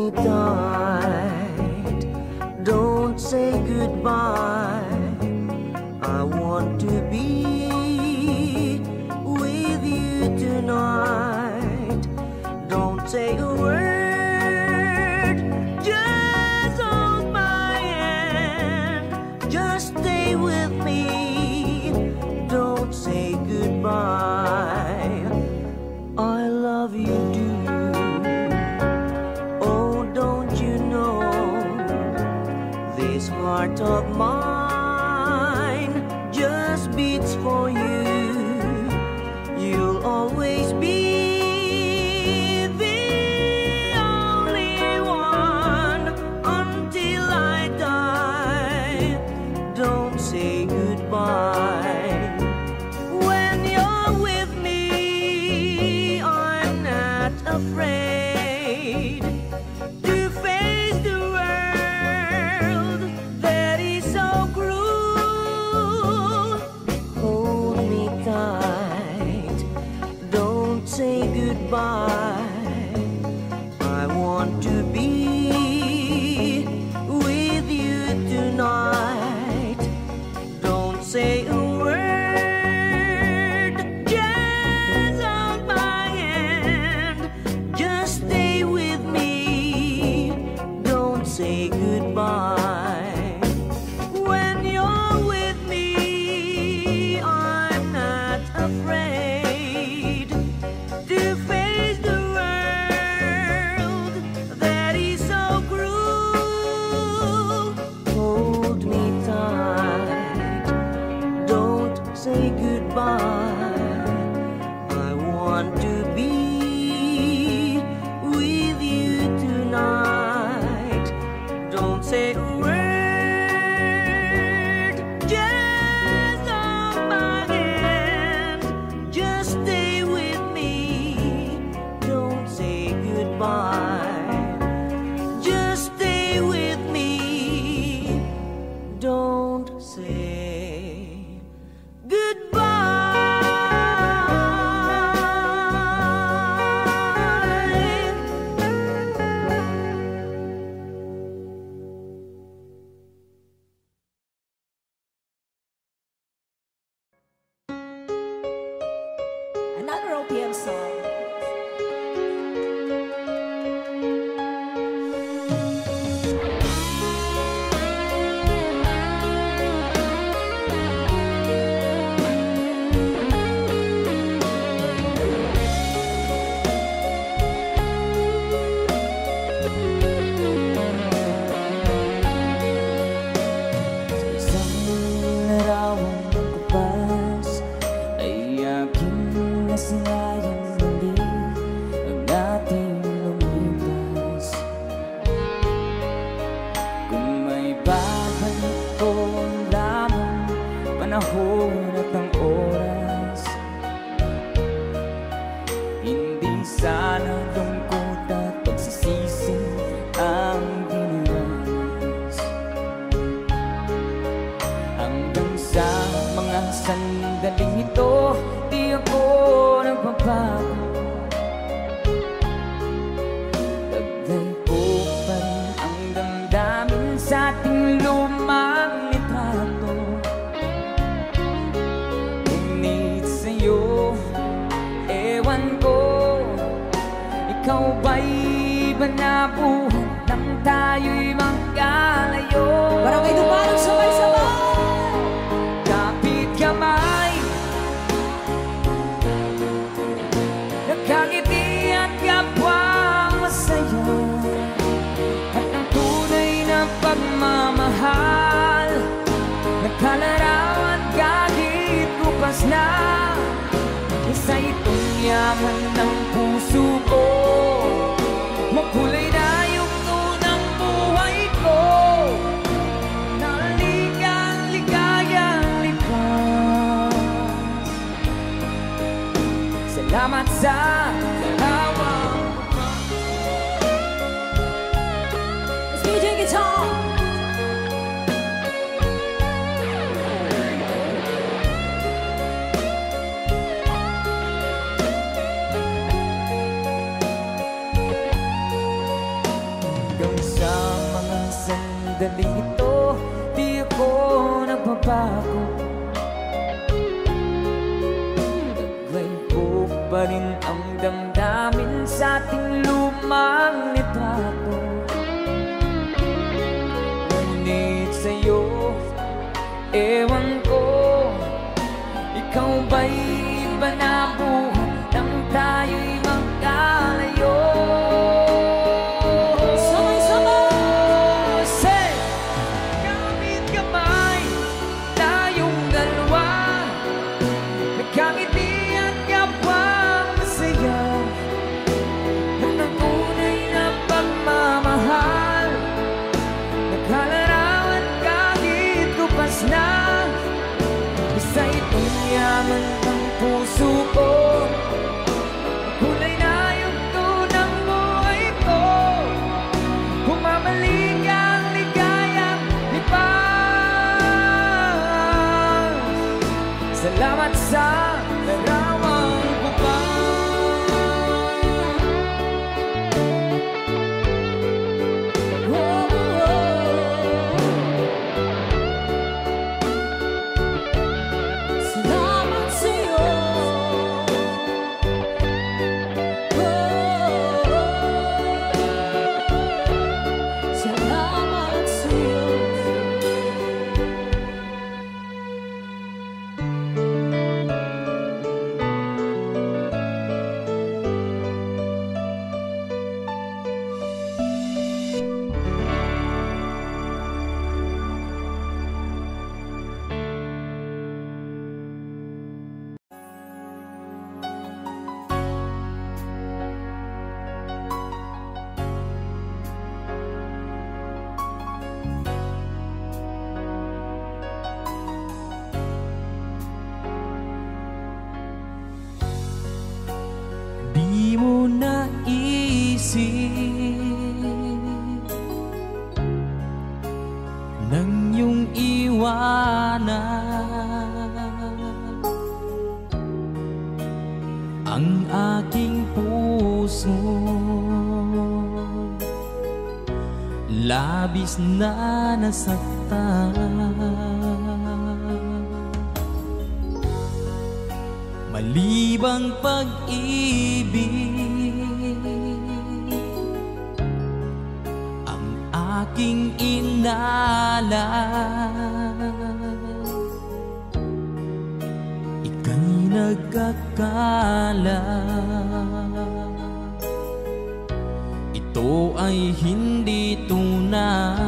me tight, don't say goodbye. I want to be with you tonight. Don't say a word, just hold my hand. Just stay with me, don't say goodbye. I love you, do. Oh, don't you know, this heart of mine just beats for you. You'll always be the only one until I die. Don't say goodbye. When you're with me, I'm not afraid to face the world that is so cruel. Hold me tight, don't say goodbye. I want to be with you tonight. Don't say a word, just hold my hand. Just stay with me, don't say goodbye. When you're with me, I'm not afraid to face the world that is so cruel. Hold me tight, don't say goodbye. I want to be with you tonight. Don't say a word, just hold my hand. Just stay with me, don't say goodbye. Just stay with me, don't say Another OPM song. Isang larawang magkupas ay aking nasayang muli ang ating lumipas. Kung may babalik ko lamang panahon at ang oras, hindi sana lungkot at pagsisisi ang dinanas. Hanggang sa mga sandaling ito, di ako nagbabago. Taglay ko pa rin ang damdamin sa ating lumang litrato. Ngunit sa'yo, ewan ko, ikaw ba'y banabuhan nang tayo'y magkalayo? Barangay Dumarang sabay-sabay. Kapit kamay, nakangiti at kapwang masaya, at ang tunay na pagmamahal, nagkalarawan kahit bukas na. Isa itong yaman ng puso ko, makulay na yugto ng buhay ko, naligang ligayang lipas. Salamat sa larawang Let's DJ guitar. pa rin ang damdamin sa ating lumang litrato. Ngunit sa'yo, ewan ko, ikaw ba'y iba na buhay nang tayo'y magkalayo? Sabay-sabay! Say! Kamit kamay, tayong dalawa, nagkangiti at kapwang masaya, at ang tunay na pagmamahal, nagkalarawan kahit kupas na. Basta itong yaman ng puso ko, kulay na yugto ng buhay ko, bumabalik ang ligayang lipas. Salamat sa larawang ko pa. Salamat sa'yo. Salamat sa'yo. Di mo naisip nang iyong iwanan ang aking puso, labis na nasaktan. Malibang pag-ibig ang aking inalan, ika'y nagkakala ito ay hindi tunay.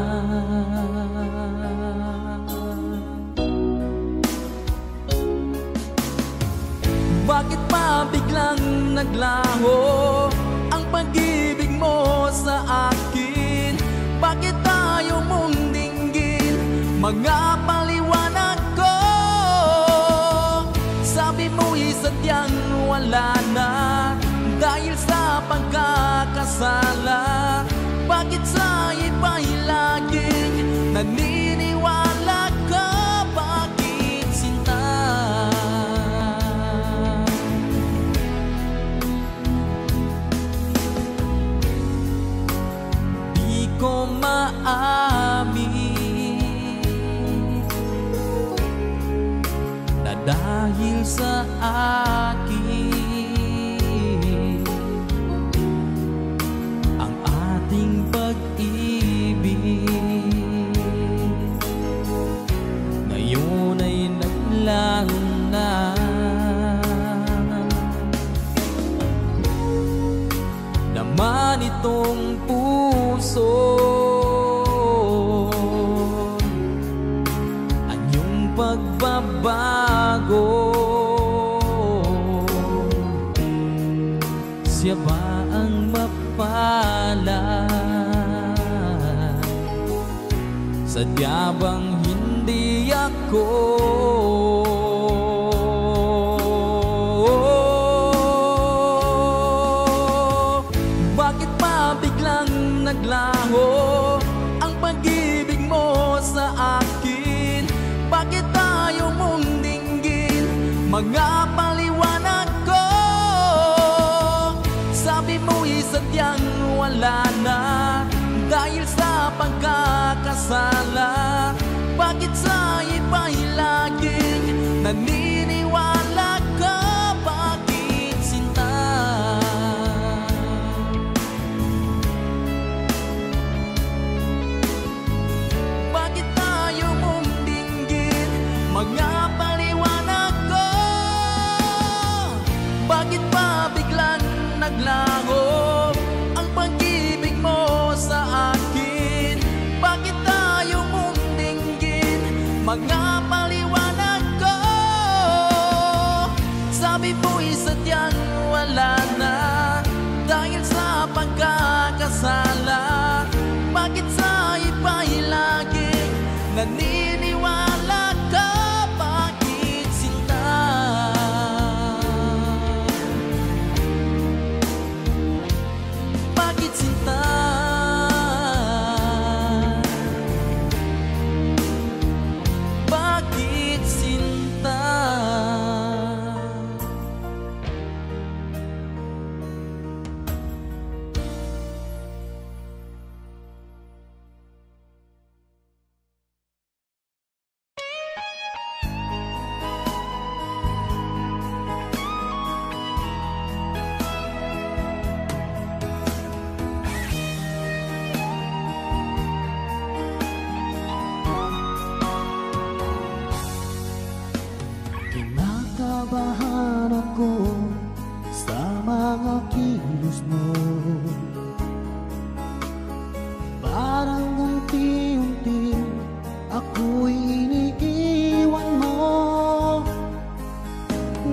Bakit pa biglang naglaho ang pag-ibig mo sa akin? Bakit tayo mong dinggin mga paliwanag ko? Sabi mo'y sadyang wala na dahil sa pagkakasala. Bakit sa iba'y laging naniniwala ka? Bakit sinta? Ko maamin na dahil sa akin ang ating pag-ibig ngayon ay naglaho na. Naman itong puso anyong pagbabago, siya ba ang mapalad? Sadya bang hindi ako? Bakit pa biglang naglaho ang pag-ibig mo sa akin? Bakit tayo mong dinggin mga paliwanag ko? Sabi mo'y sadyang wala na dahil sa pagkakasala. Bakit sa iba'y laging naniniwala ka? Bakit sinta?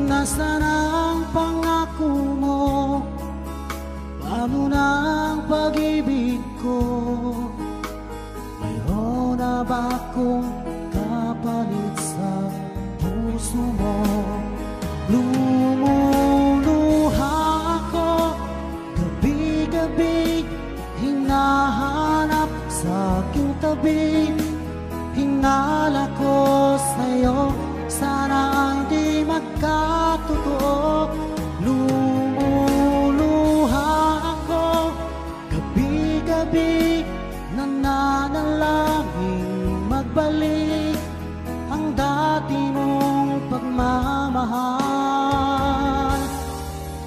Nasaan ang pangako mo? Paano na ang pag-ibig ko? Mayroon na ba akong kapalit sa puso mo? Lumuluha ako gabi-gabi, hinahanap sa aking tabi. Hinala ko sa'yo, sana hindi magkatotoo. Lumuluha ako gabi-gabi, nananalangin magbalik ang dati mong pagmamahal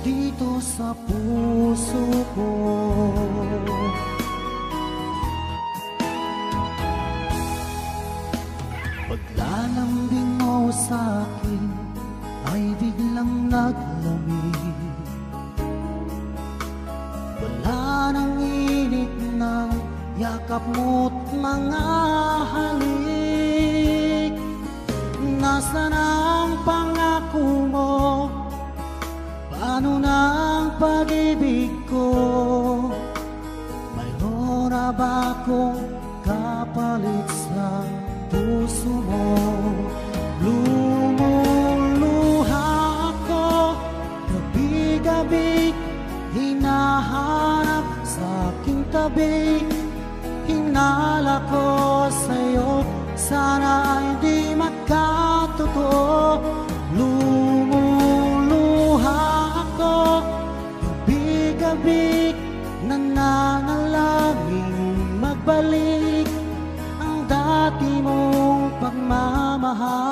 dito sa puso ko. Paglalambing mo sa'kin ay biglang naglamig. Wala nang init ng yakap mo't mga halik. Nasaan ang pangako mo? Paano na ang pag-ibig ko? Mayroon na ba akong kapalit sa puso mo? Lumuluha ako gabi-gabi, hinahanap sa aking tabi. Hinala ko sa'yo, sana hindi magkatotoo. Lumuluha ako gabi-gabi, nananalangin magbalik ang dati mong pagmamahal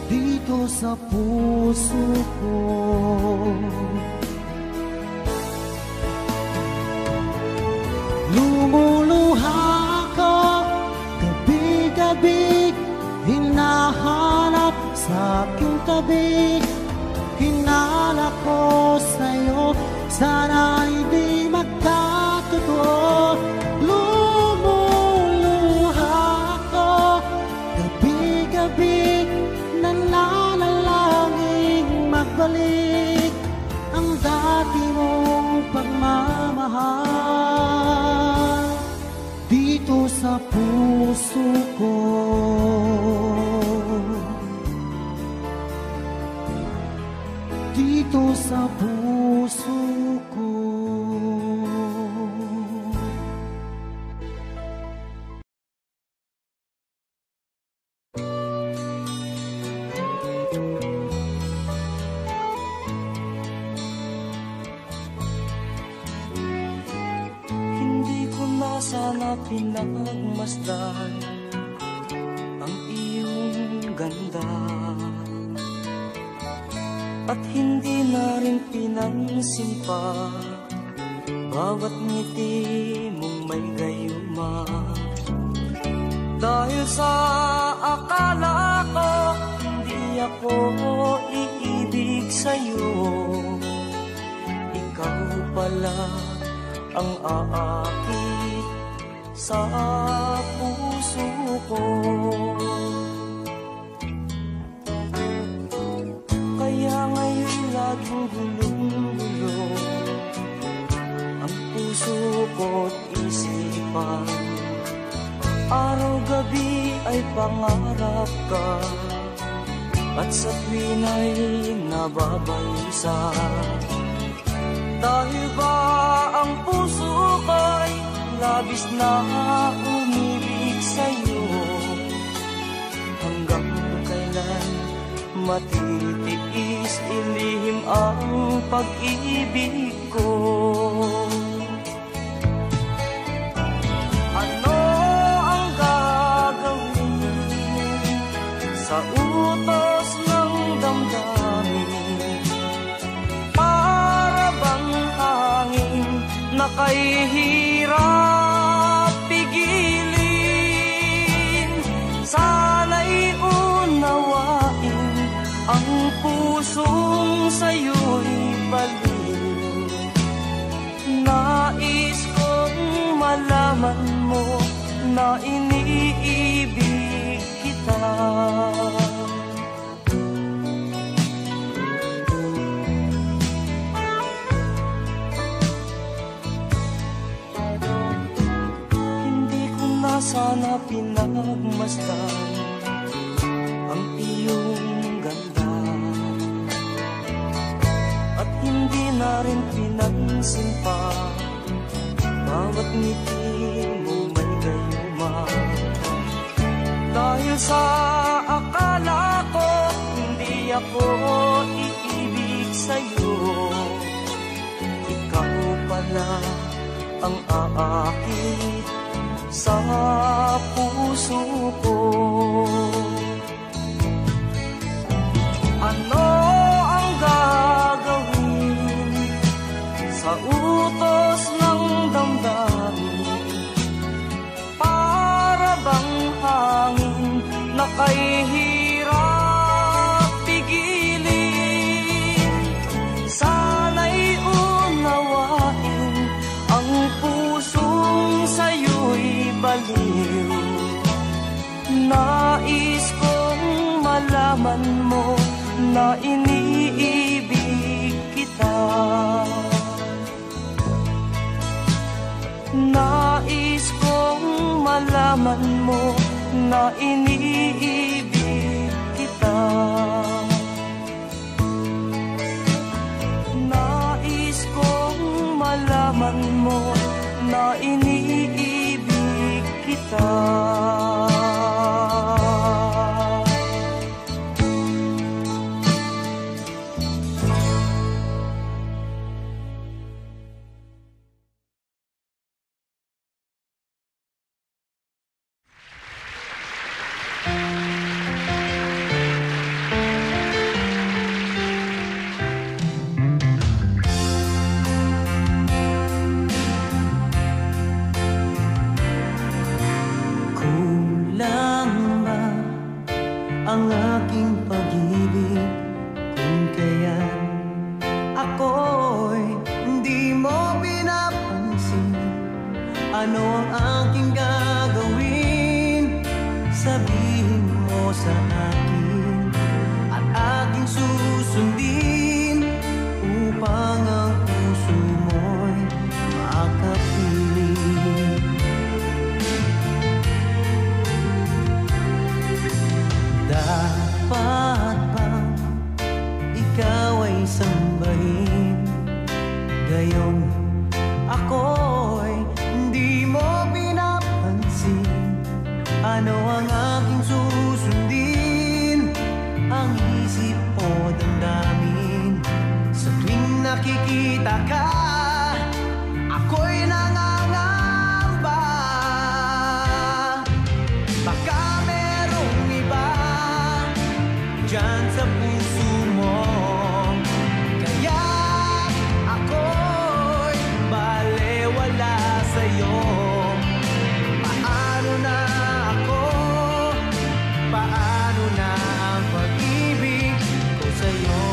dito sa puso ko. Lumuluha ako gabi-gabi, hinahanap sa aking tabi. Hinala ko sa'yo, sana hindi magkatotoo. Lumuluha ako gabi-gabi, nananalangin magbalik ang dati mong pagmamahal dito sa puso ko. Dito sa puso ko. Hindi ko na sana pinagmasdan ang iyong ganda, at hindi na rin pinansin pa bawat ngiti mong may gayuma. Dahil sa akala ko hindi ako iibig sa'yo, ikaw pala ang aakit sa puso ko. Kaya ngayon laging gulong-gulong ang puso ko't isipan. Araw-gabi ay pangarap ka, at sa tuwin ay nababalisa. Dahil ba ang puso ko'y labis na umibig sa'yo? Hanggang kailan matitiis ilihim ang pag-ibig ko? Ano ang gagawin sa utos ng damdamin? Para bang hangin na kahihirap pigilin? Sana'y unawain ang pusong sa'yo'y baliw. Nais kong malaman mo na iniibig kita. sana pinagmasdan ang iyong ganda, at hindi na rin pinansin pa bawat ngiti mo may gayuma. Dahil sa akala ko hindi ako iibig sa'yo, ikaw pala ang aakit sa puso ko. Ano ang gagawin sa utos ng damdamin? Para bang hangin na kay hirap pigilin? Sana'y unawain ang pusong sa'yo'y baliw. Nais kong malaman mo na iniibig kita. Nais kong malaman mo na iniibig kita. Nais kong malaman mo na iniibig kita. Ang aking pag-ibig kung kaya't ako'y hindi mo pinapansin. Ano ang aking gagawin? Sabihin mo sa akin at aking susundin upang ang puso mo'y makapiling. Dapat bang ikaw ay sambahin? Gayon ako'y hindi mo pinapansin. Ano ang aking susundin? Ang isip o damdamin? Sa tuwing nakikita ka, ako'y nangangamba. Baka diyan sa puso mo, kaya ako'y balewala sa'yo. Paano na ako? Paano na ang pag-ibig ko sa'yo?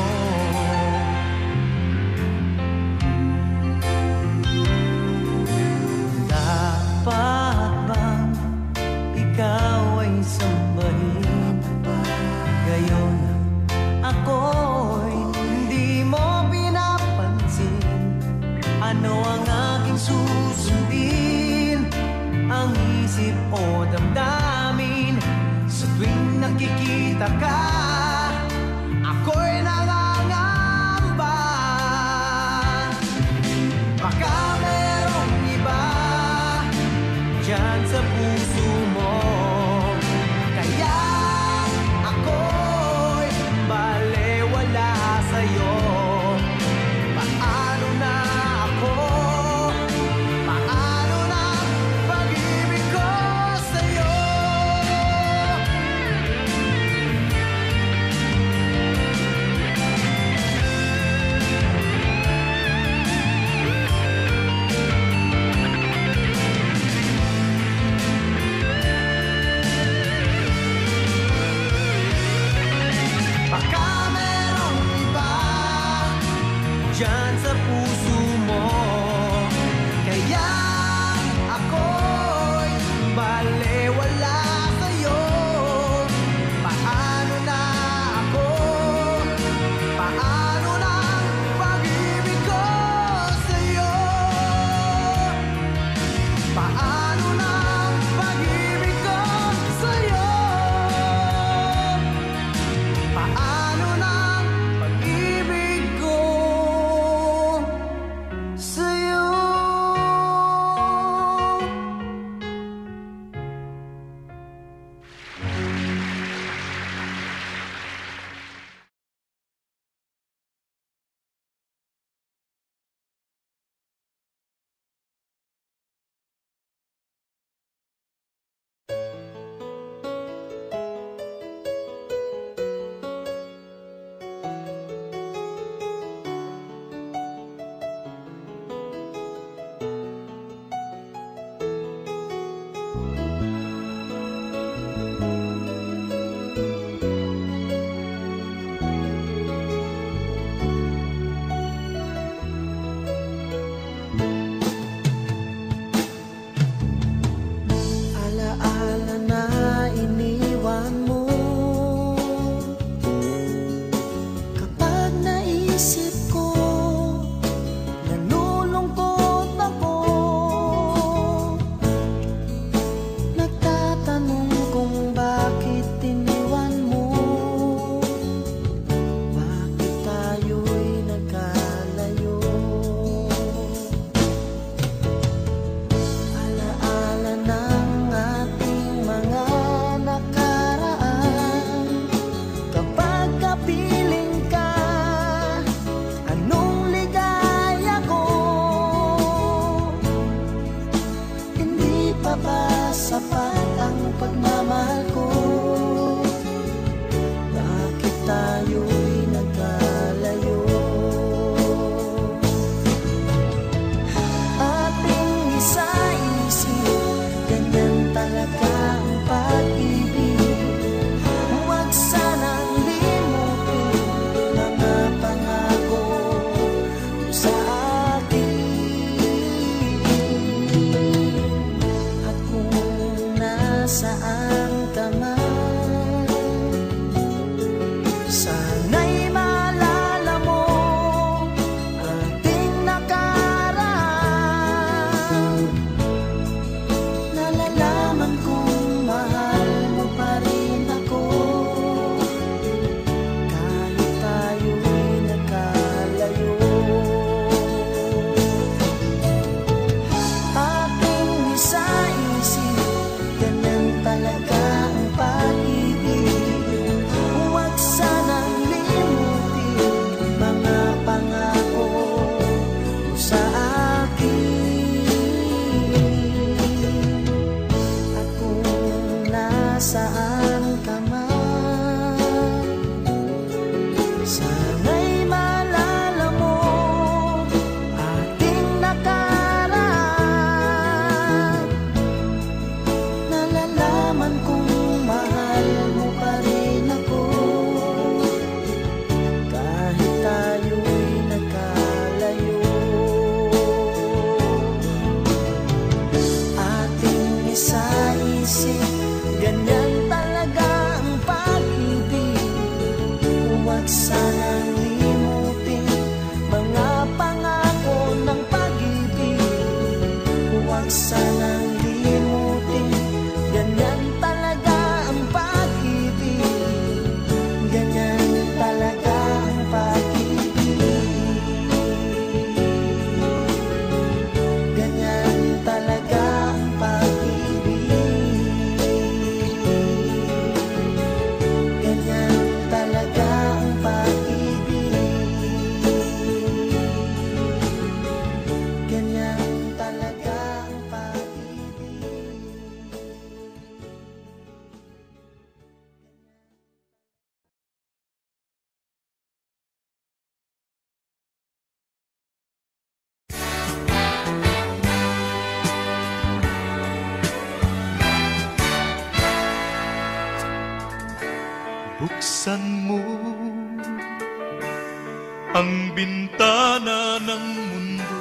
Dapat bang ikaw ay sambahin? Gayon ako'y hindi mo pinapansin. Ano ang aking susundin? Ang isip o damdamin? Sa tuwing nakikita ka, ako'y nangangamba. Baka merong iba diyan sa puso mo, kaya ako'y balewala sa'yo. Paano na ako? Paano na pag-ibig ko sa'yo? Baka merong iba diyan sa puso mo, kaya ako'y balewala sa'yo. Paano na ako? Paano na pag-ibig ko sa'yo? Paano na pag-ibig Sana'y maalala mo ating nakaraan. Nalalaman kong mahal mo pa rin ako, kahit tayo'y nagkalayo. Ating isa-isip, ganyan talaga ang pag-ibig. Huwag sanang limutin mga pangako ng pag-ibig. Huwag sanang limutin, ganyan talaga ang pag-ibig. Ganyan talaga ang pag-ibig. Ganyan talaga ang pag-ibig. Ganyan talaga ang pag-ibig. Ganyan talaga ang pag-ibig. Buksan mo ang bintana ng mundo,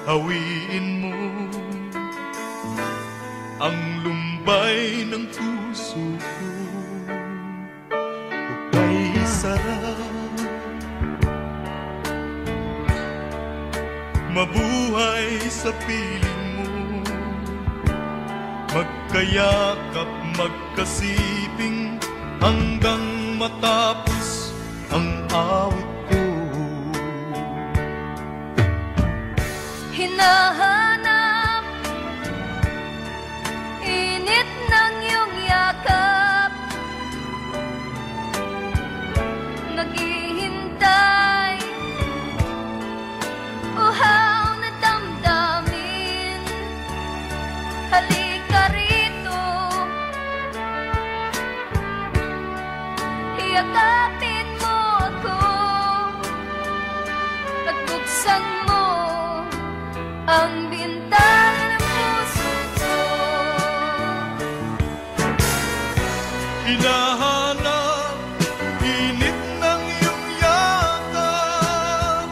hawiin mo ang lumbay ng puso ko. Hukay sarap, mabuhay sa piling mo, magkayakap, magkasiping hanggang matapos ang awit ko. Hinahanap init ng iyong yakap, naghihintay uhaw na damdamin. Halika rito, yakapin mo ako at buksan mo ang bintana ng puso ko. Hinahanap init ng iyong yakap,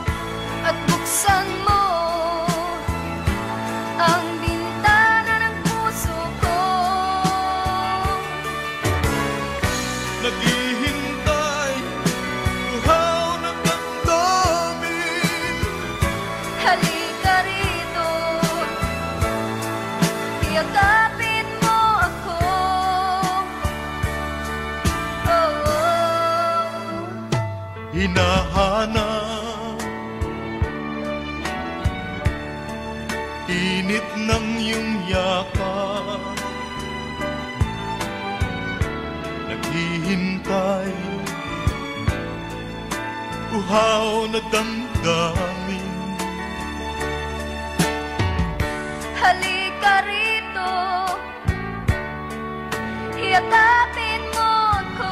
At buksan mo ang bintana ng puso ko. naghihintay uhaw na damdamin. Halika rito, yakapin mo ako. Oh, oh. Hinahanap init ng iyong yakap, naghihintay uhaw na damdamin. Halika rito, yakapin mo ako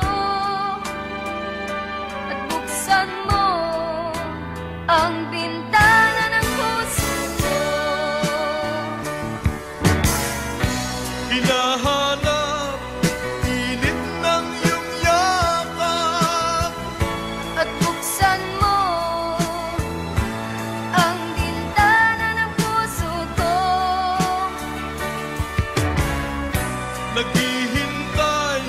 at buksan mo ang bintana ng puso ko. Hinahanap init ng iyong yakap, At buksan mo ang bintana ng puso ko. naghihintay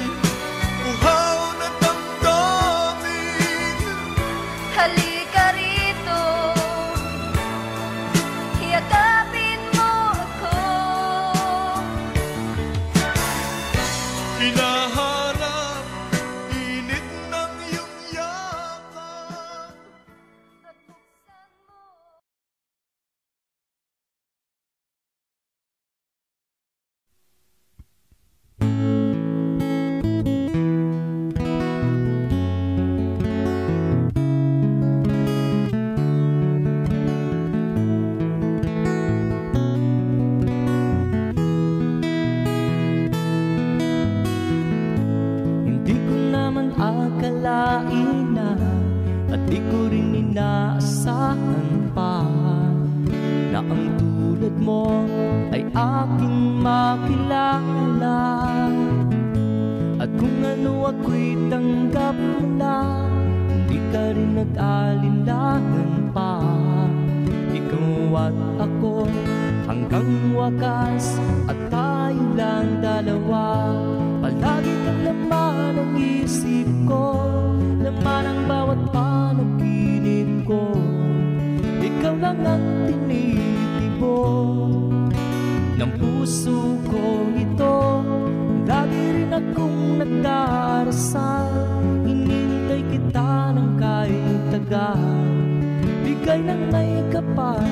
inaasahan pa na ang tulad mo ay aking makilala. At kung ano ako'y tanggap mo na, hindi ka rin nag-alinlangan pa. Ikaw at ako hanggang wakas, at tayo lang dalawa. Palagi kang laman ng isip ko, laman ang bawat panaginip ko. Ikaw lang ang tinitibok ng puso ko ito. Lagi rin akong nagdarasal, hinintay kita ng kahit tagal. Bigay ng may kapal,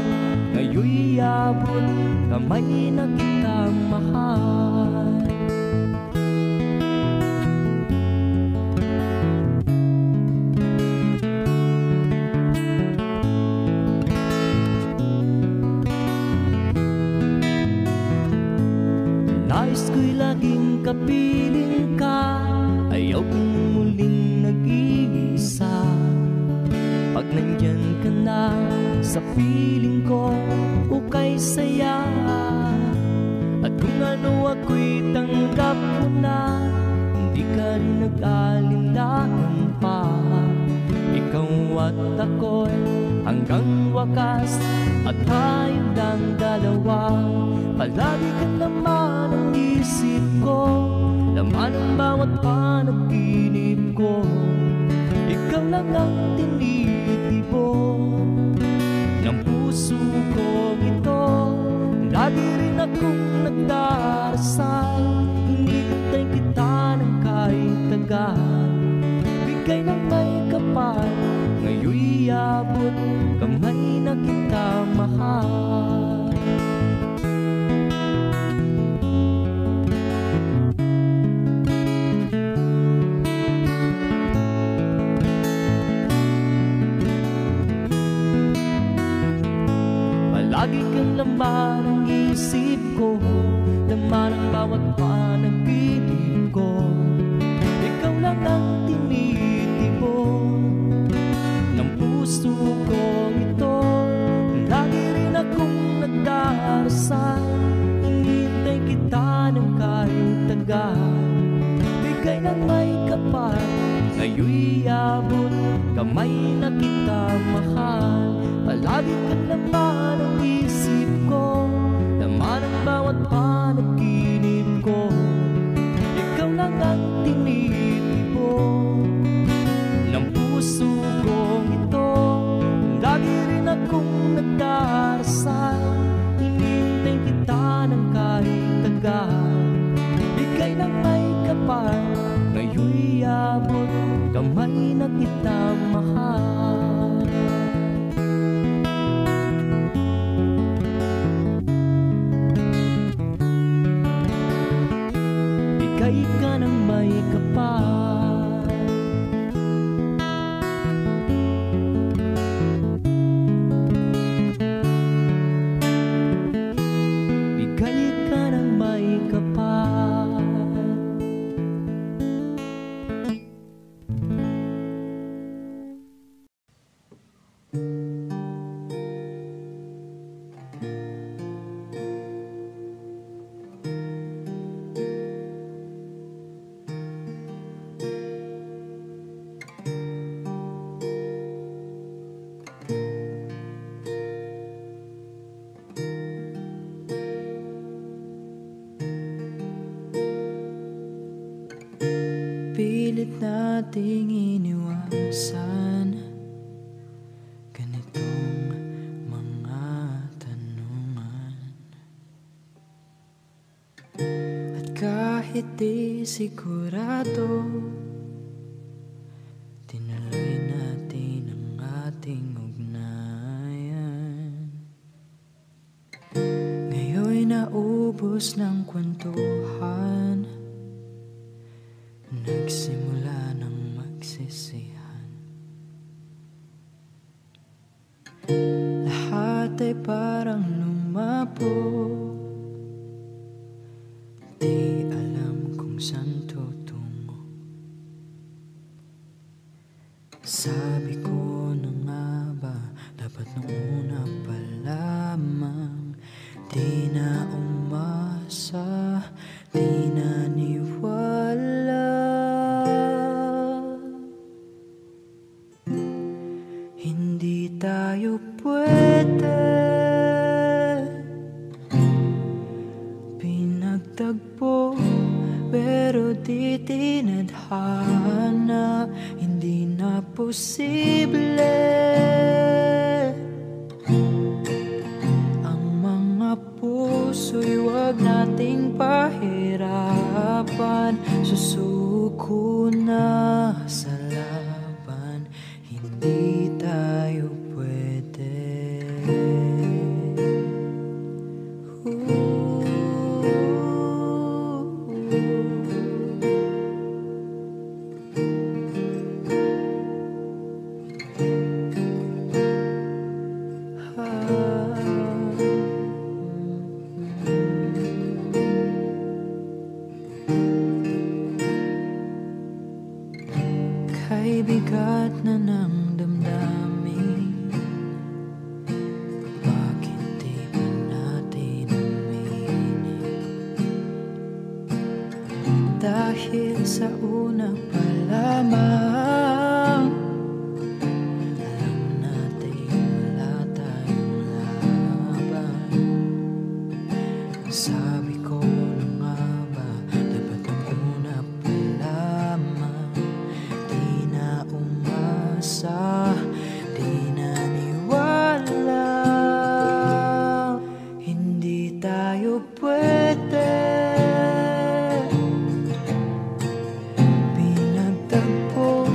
ngayon'y abot kamay na kitang mahal. Nais ko'y laging kapiling ka, ayaw kong muling nag-iisa. Pag nandyan ka na sa piling ko, ukay saya. At kung ano ako'y tanggap mo na, hindi ka rin nag-alinlangan pa. Ikaw at ako'y hanggang wakas, at tayo lang dalawa. Palagi ka naman ang isip ko, laman ang bawat panaginip ko. Ikaw lang ang tinitibok ng puso ko ito. Lagi rin akong nagdarasal, hinintay kita ng kahit tagal. Bigay ng may kapal, ngayon'y abot kamay na kita mahal. Lagi kang laman ng isip ko, laman ang bawat panaginip ko. Ikaw lang ang tinitibok ng puso ko ito. Lagi rin akong nagdarasal, hinintay kita ng kahit tagal. Bigay ng may kapal, ngayon'y abot kamay na kita mahal. Palagi ka naman ang isip ko, laman ang bawat panaginip ko. Ikaw lang ang tinitibok ng puso ko ito. Lagi rin akong nagdarasal, hinintay kita ng kahit tagal. Bigay ng may kapal, ngayon'y abot kamay na kita mahal. Bigay ka ng may kapal, bigay ka ng may kapal. Pilit nating iniwasan ganitong mga tanungan. At kahit di sigurado, tinuloy natin ang ating ugnayan. Ngayon'y naubos ng kwentuhan, nagsimula ng magsisihan. Lahat ay parang lumabog, di alam kung saan tutungo. Sabi ko na nga Dapat nung una pa lamang, di na umasa, di na niwala. Hindi tayo pwede pinagtagpo, pero di tinadhana. Hindi na posible ang mga puso'y wag nating pahirapan. Susuko na sa laban, hindi tayo pwede. Kay bigat na ng damdamin, bakit di ba natin aminin? Dahil sa una pa lamang, alam natin wala tayong laban. Sabi ko na nga ba, dapat ang una pa lamang, di na umasa, di na niwala. Hindi tayo pwede pinagtagpo,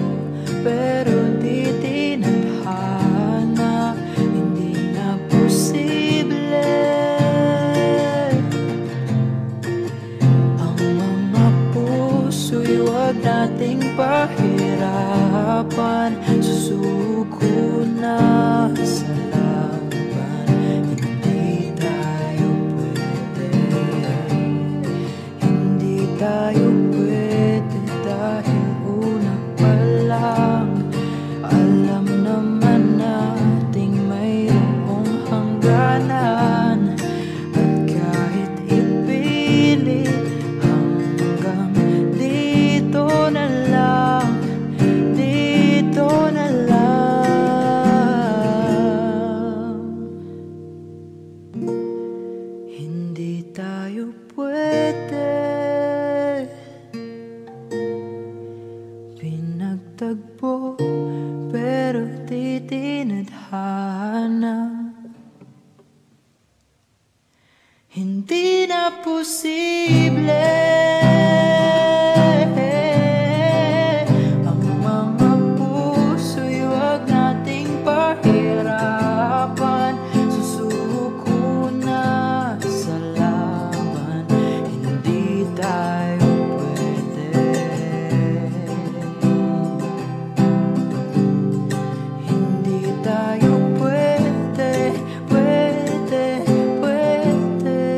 pero di tinadhana. Hindi na posible ang mga puso'y wag nating pahirapan. Susuko na sa laban, hindi tayo pwede. Hindi tayo pwede dahil una pa lang, alam naman nating mayroong hangganan. At kahit ipilit, hanggang dito na lang, dito na lang. Hindi tayo pwede pinagtagpo, pero di tinadhana. Hindi na posible ang mga puso'y wag nating pahirapan. Susuko na sa laban, hindi tayo pwede. Hindi tayo pwede, pwede, pwede.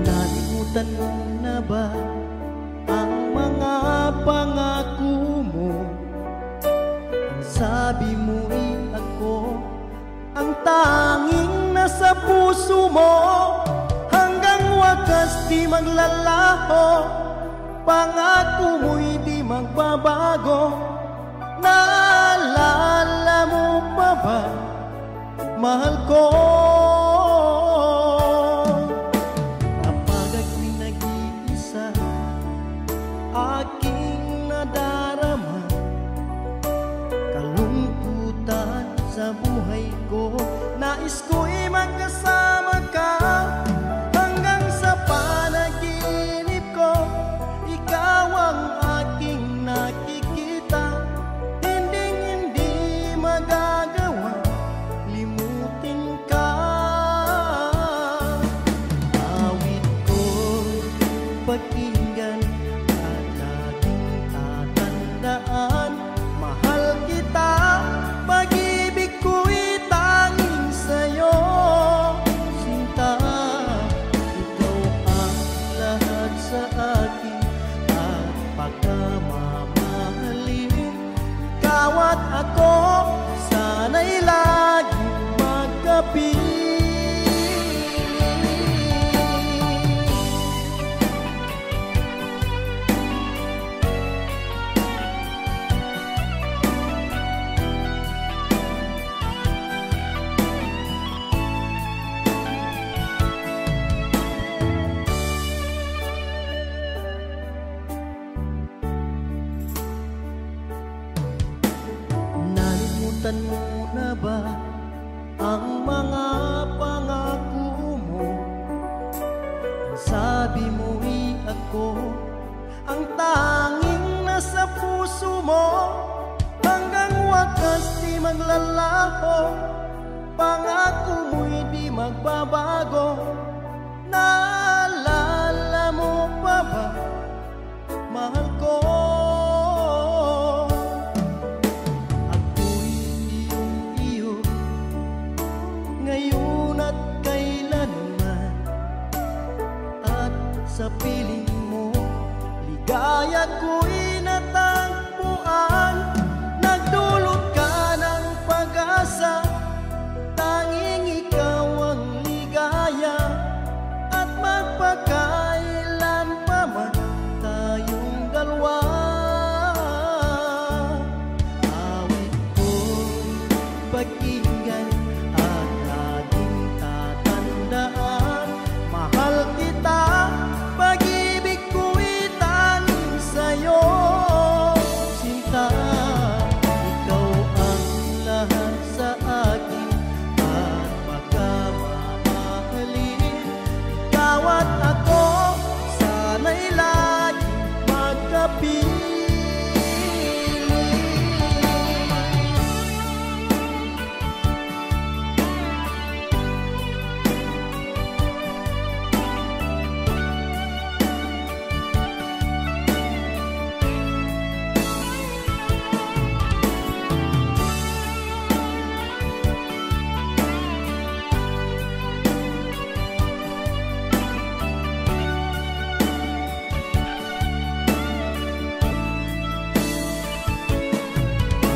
Nalimutan mo na ba ang mga pangako mo? Ang sabi mo'y ako ang tanging nasa puso mo, hanggang wakas di maglalaho. Pangako mo'y di magbabago. Naalala mo pa ba, mahal ko? Kapag ako'y nag-iisa, aking nadarama kalungkutan sa buhay ko. Nais ko'y magkasama ka hanggang sa panaginip ko. Ikaw ang aking nakikita, hinding-hindi magagawa limutin ka. Awit ko pag maglalaho, pangako mo'y di magbabago. Naalala mo pa ba, mahal ko? Ako'y iyong-iyo, ngayon at kailanman. At sa piling mo, ligaya ko'y natagpuan. Nagdulot ka ng pag-asa, tanging ikaw ang ligaya. At magpakailan pa man tayong dalawa. Awit ko'y pakinggan at laging tatandaan. Mahal kita, pag-ibig ko'y tanging sa'yo. Sinta, ikaw ang lahat sa akin at pagkamamahalin. Ikaw at ako, sana'y laging magkapiling.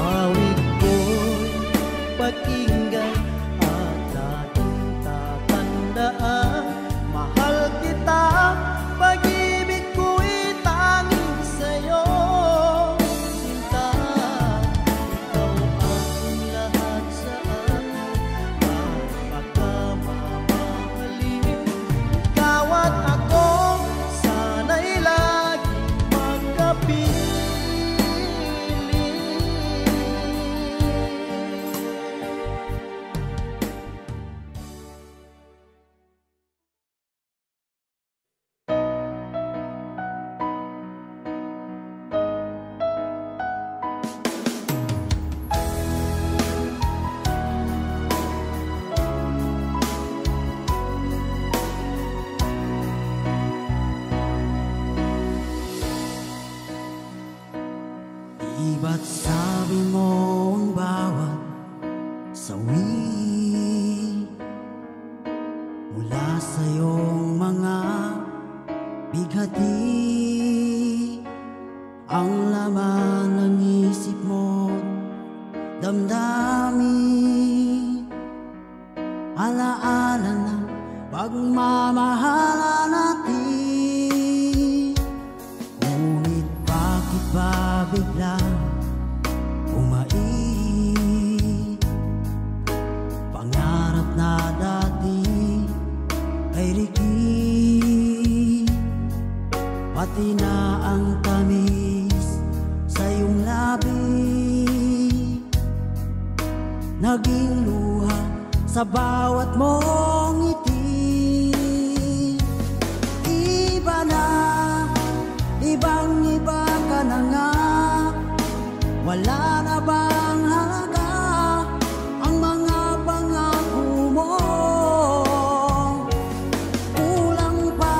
Awit ko'y pakinggan at laging tatandaan. Mahal kita, pag-ibig ko'y tanging sa'yo. Sinta, ikaw ang lahat sa akin at pagkamamahalin. Ikaw at ako, sana'y laging magkapiling. Di ba't sabi mo ang bawat sawi mula sa iyong mga bighati ang laman ng isip mo, damdamin, alaala ng pagmamahala natin. Ngunit bakit ba biglang umait? Pangarap na dati ay likid, pati na ang tamis sa iyong labi, naging luha sa bawat mong ngiti. Iba na, ibang-iba ka na nga, wala na bang halaga ang mga pangako mo? Kulang pa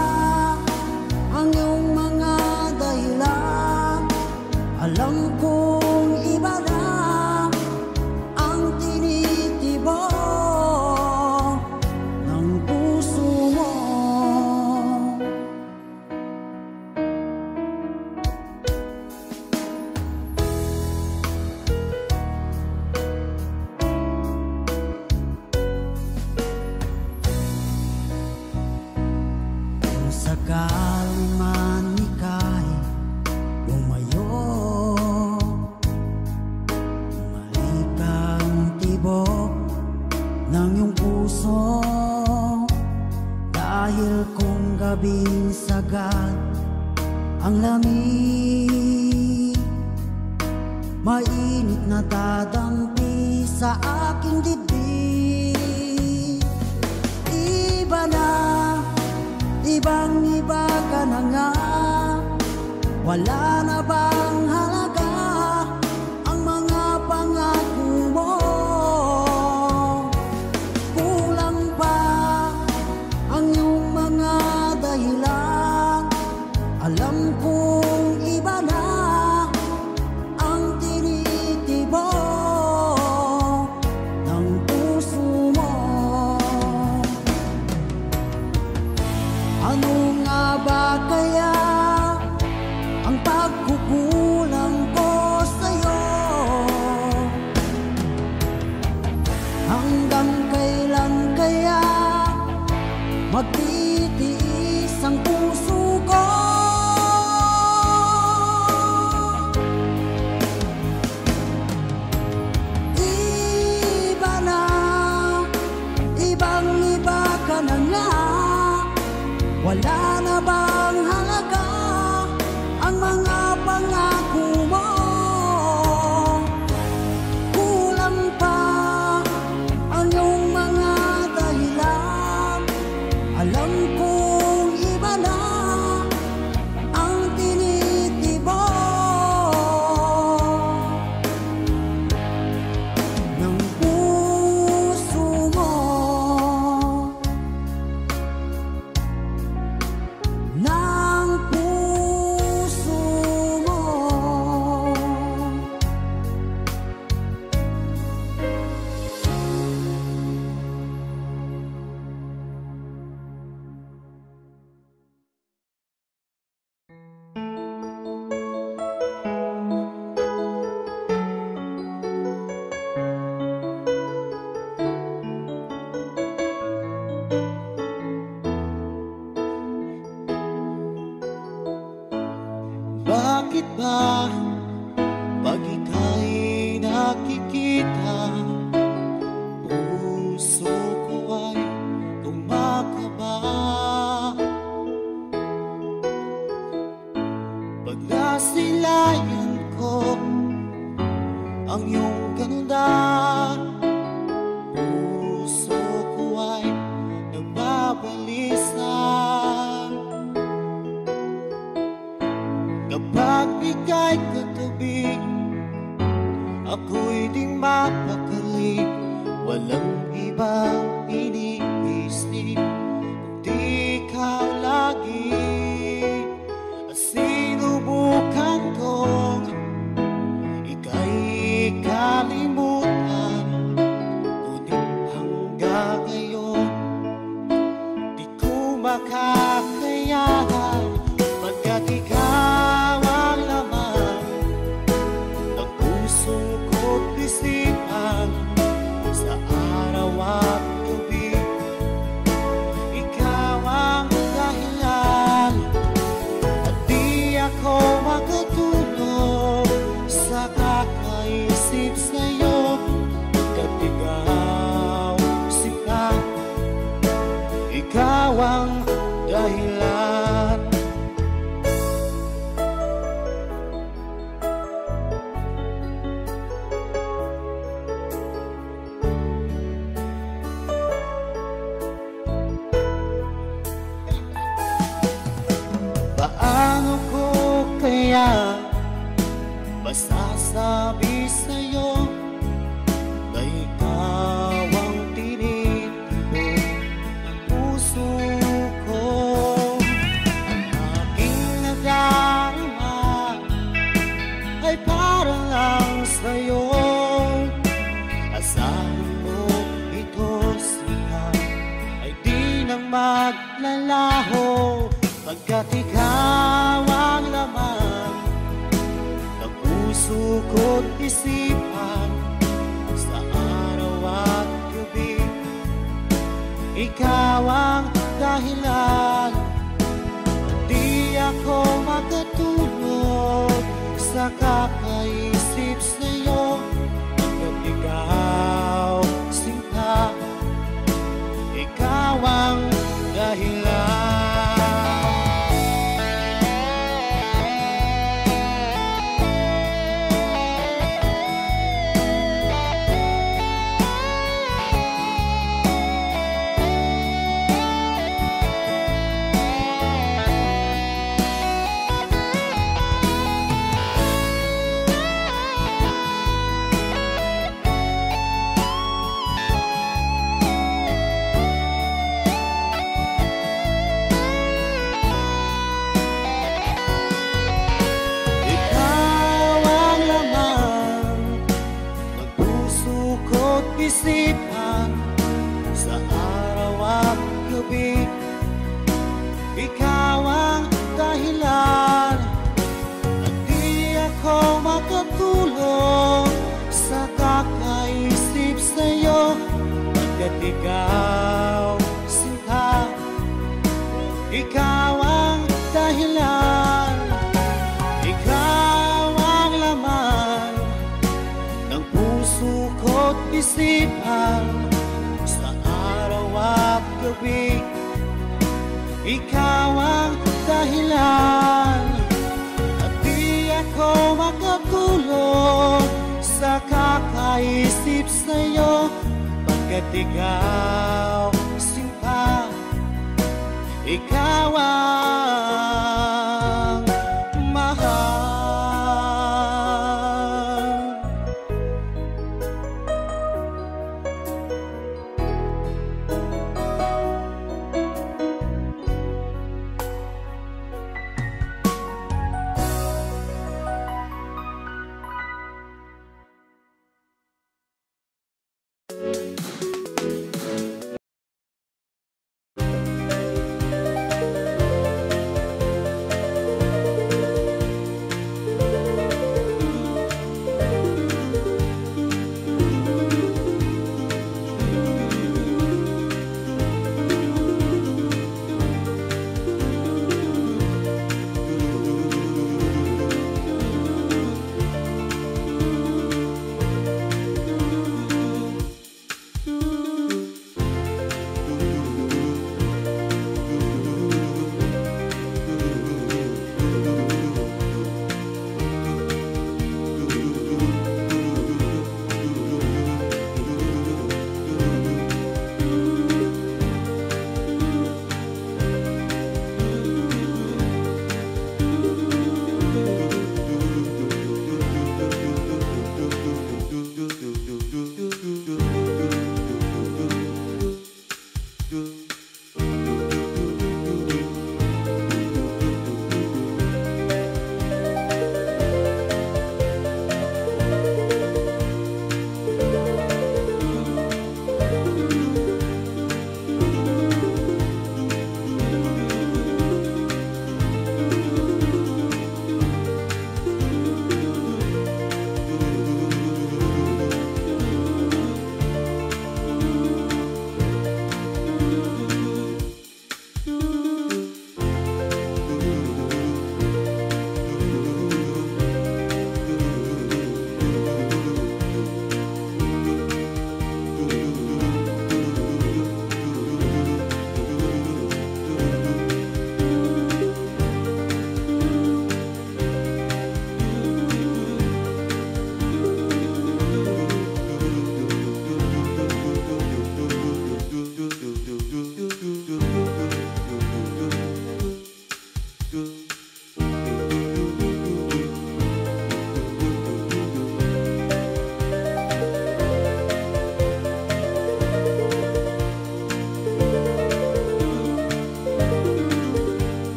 ang iyong mga dahilan, alam kong iba na ang tinitibok ng puso mo. Kung sakali man ika'y lumayo, bumalik ang tibok ng iyong puso. Dahil kung gabing sagad ang lamig, mainit na dadampi sa aking dibdib. Iba na, ibang-iba ka na nga, wala na bang halaga ang mga pangako mo? magtitiis ang puso ko. Iba na, ibang-iba ka na nga. Wala na bang halaga ang mga pangako mo? Kulang pa ang iyong mga dahilan. Alam kong iba na ang tinitibok ng puso mo. Ng puso mo. Bakit ba pag ika'y nakikita, puso ko ay kumakaba? Pag nasilayan ko ang iyong ganda, puso ko ay nagbabalisa. Kapag ika'y katabi, ako'y di mapakali. Walang ibang iniisip kundi ikaw lagi. Sinubukan kong ika'y kalimutan, ngunit hanggang ngayon di ko makakayanan. Pagkat ikaw ang laman ng puso ko't isipan, sa araw at gabi ikaw ang dahilan. At di ako makatulog sa kakaisip sa'yo. Pagkat ikaw, sinta, ikaw ang dahilan. Paano ko kaya masasabi sa'yo na ikaw ang tinitibok ng puso ko? Ang aking nadarama ay para lang sa'yo. Asahan mo ito siya ay di nang maglalaho. Pagkat ikaw ang laman ng puso ko't isipan, sa araw at gabi ikaw ang dahilan. Di ako makatulog sa kakaisip sa'yo. Pagkat ikaw, sinta, ikaw ang dahilan. Isipan sa araw at gabi, ikaw ang dahilan. At di ako makatulog sa kakaisip sa'yo. Pagkat ikaw, sinta, ikaw ang dahilan, ikaw ang laman ng puso ko't isipan sa araw at gabi. Ikaw ang dahilan at di ako makatulog sa kakaisip sa'yo, pagkat ikaw sinta, ikaw ang mahal.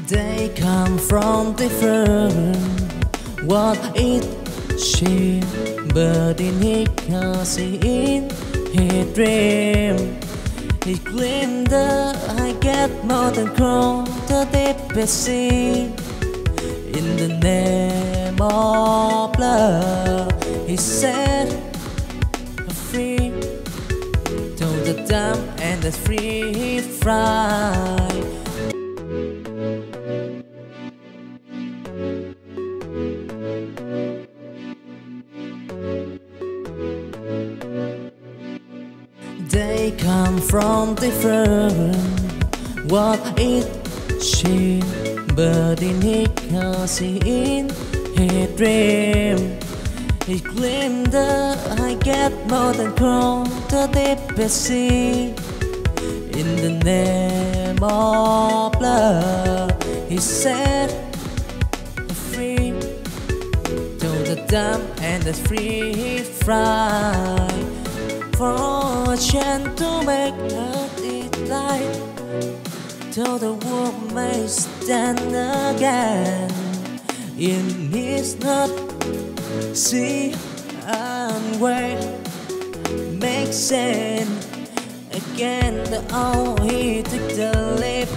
They come from different what it she but in he can see in his dream. He claimed that I get more than cross the deepest sea. In the name of love, he said, free to the dumb and the free fry. They come from different what it she but in he can see in his dream. He claimed that I get more than cross the deepest sea. In the name of love, he said, free to the dumb and the free fry. For a chance to make it light, till the world may stand again in his not see and wait make sense again. The old he took the leap.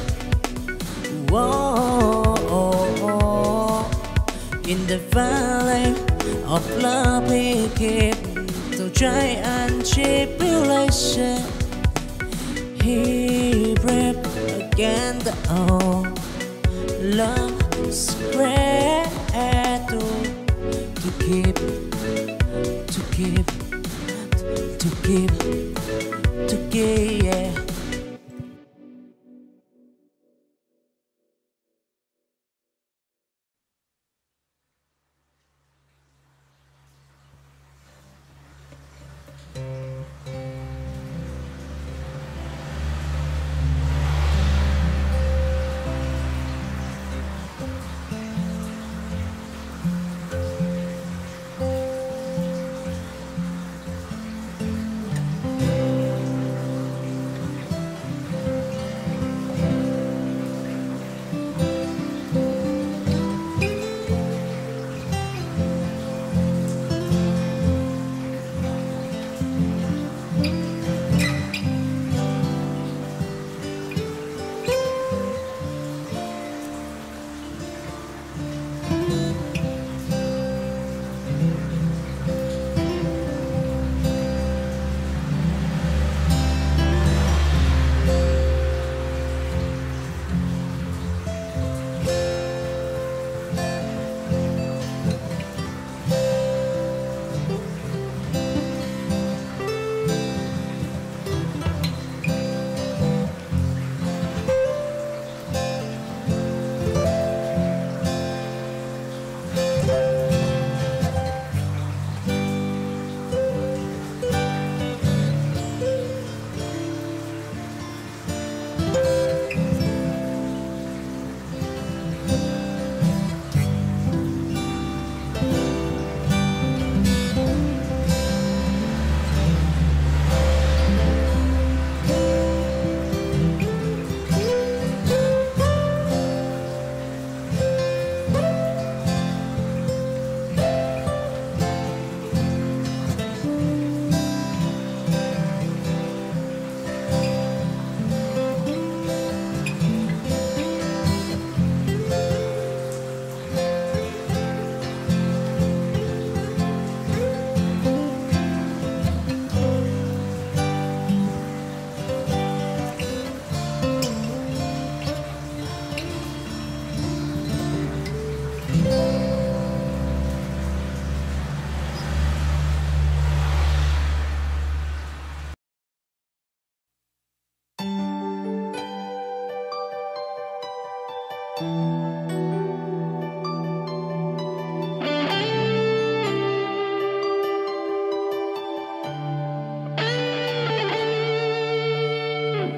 Whoa, in the valley of love he keep to try and tribulation. He break again the old love spread to keep yeah.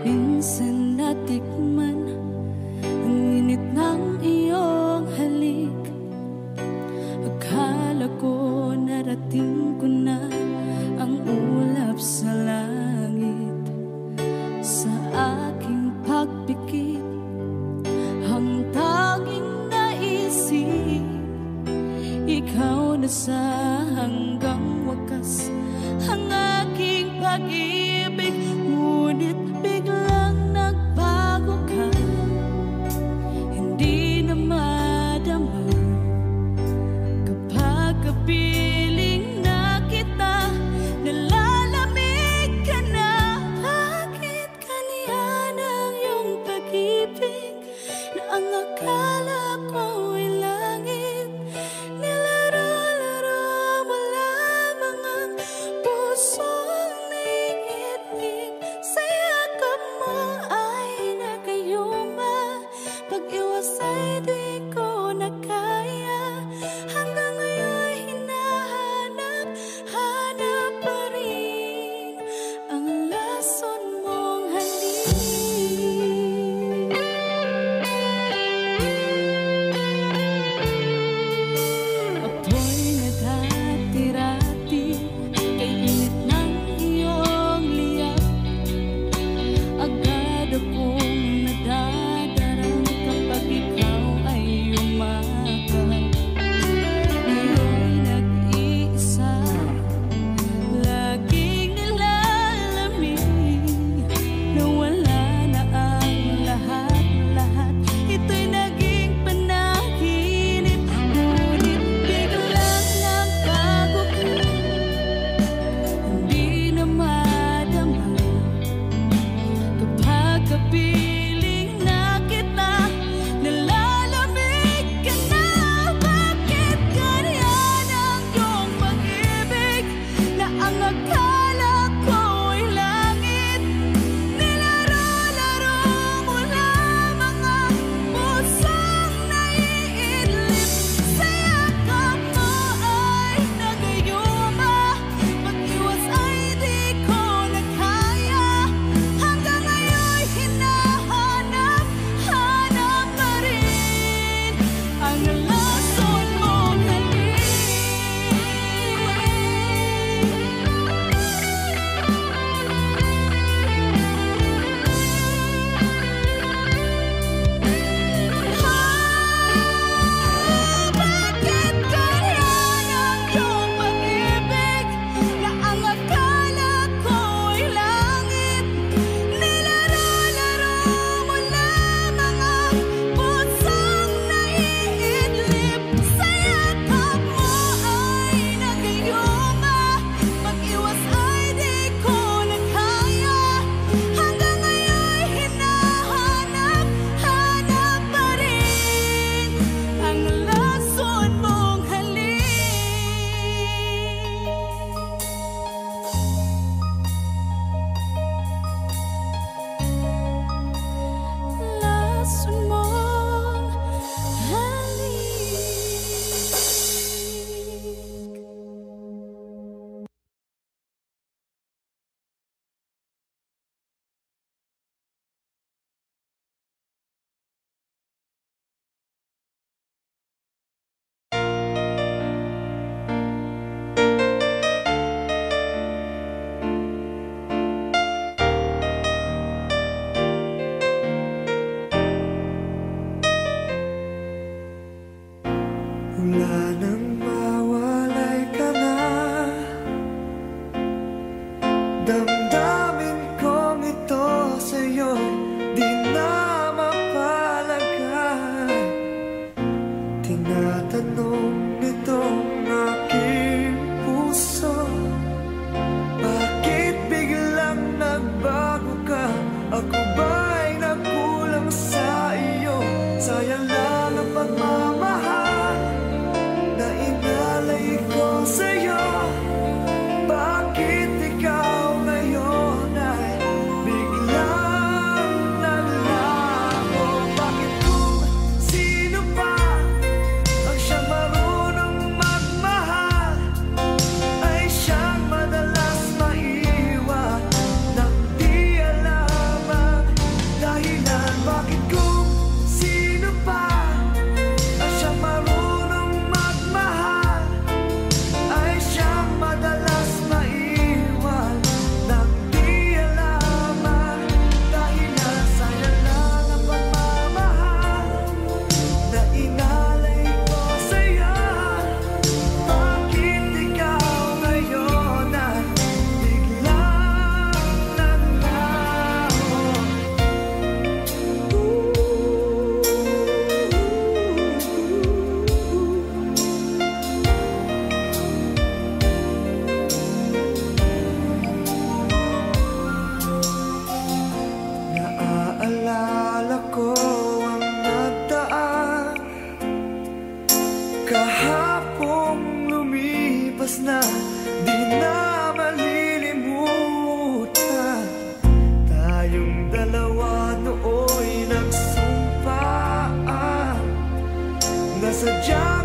Minsan natikman ang init ng iyong halik. Akala ko narating ko na ang ulap sa langit. Sa aking pagpikit, ang na sa hanggang wakas ang aking pag-ibig, ngunit biglang nagbago ka. Hindi na madama kapag kapiling na kita, nalalamig ka na. Bakit kaniyan ang iyong pag-ibig na ang akala ko ay langit? Nilaro-laro mo lamang ang pusong naiinig. Sa yakap mo ay nagayuma, pag-iwas ay di ko na kaya. Hanggang ngayon hinahanap, hanap pa rin ang lason mong halik. Apoy naghatirati kay init ng iyong liyap. Agad akong nadadarang kapag ikaw ay umakap. Ngayon nag-iisa, laging nilalamig, nawala na ang lahat-lahat. Ito'y naging panaginip, ngunit biglang nagbago ka. Hindi na madama kapag kapiling na kita, nalalamig ka na. Bakit ganyan ang iyong pag-ibig na ang akala ko ay langit? Nilaro-laro mo lamang ang pusong naiidlip. Sa yakap mo ay nagayuma, pag-iwas ay di ko na kaya. Hanggang ngayon hinahanap, hanap pa rin ang lason mong halik. Bakit ganyan ang iyong pag-ibig na ang akala ko ay langit? Nilaro-laro mo lamang ang pusong naiidlip. Sa yakap mo ay nagayuma, pag-iwas ay di ko na kaya. Hanggang ngayon hinahanap, hanap pa rin ang lason mong halik. Lason mong halik. Wala nang mawalay ka na, damdamin kong ito sa'yo'y di na mapalagay. Tinatanong nitong aking puso, bakit biglang nagbago ka? Ako ba'y nagkulang sa iyo? Sayang lang ang pagmamahal na inalay ko sa'yo. Bakit ikaw ngayon ay biglang naglaho? Bakit kung sino pa ang siyang marunong magmahal ay siyang madalas maiwan nang di alam ang dahilan? Bakit kung sino pa Nasadya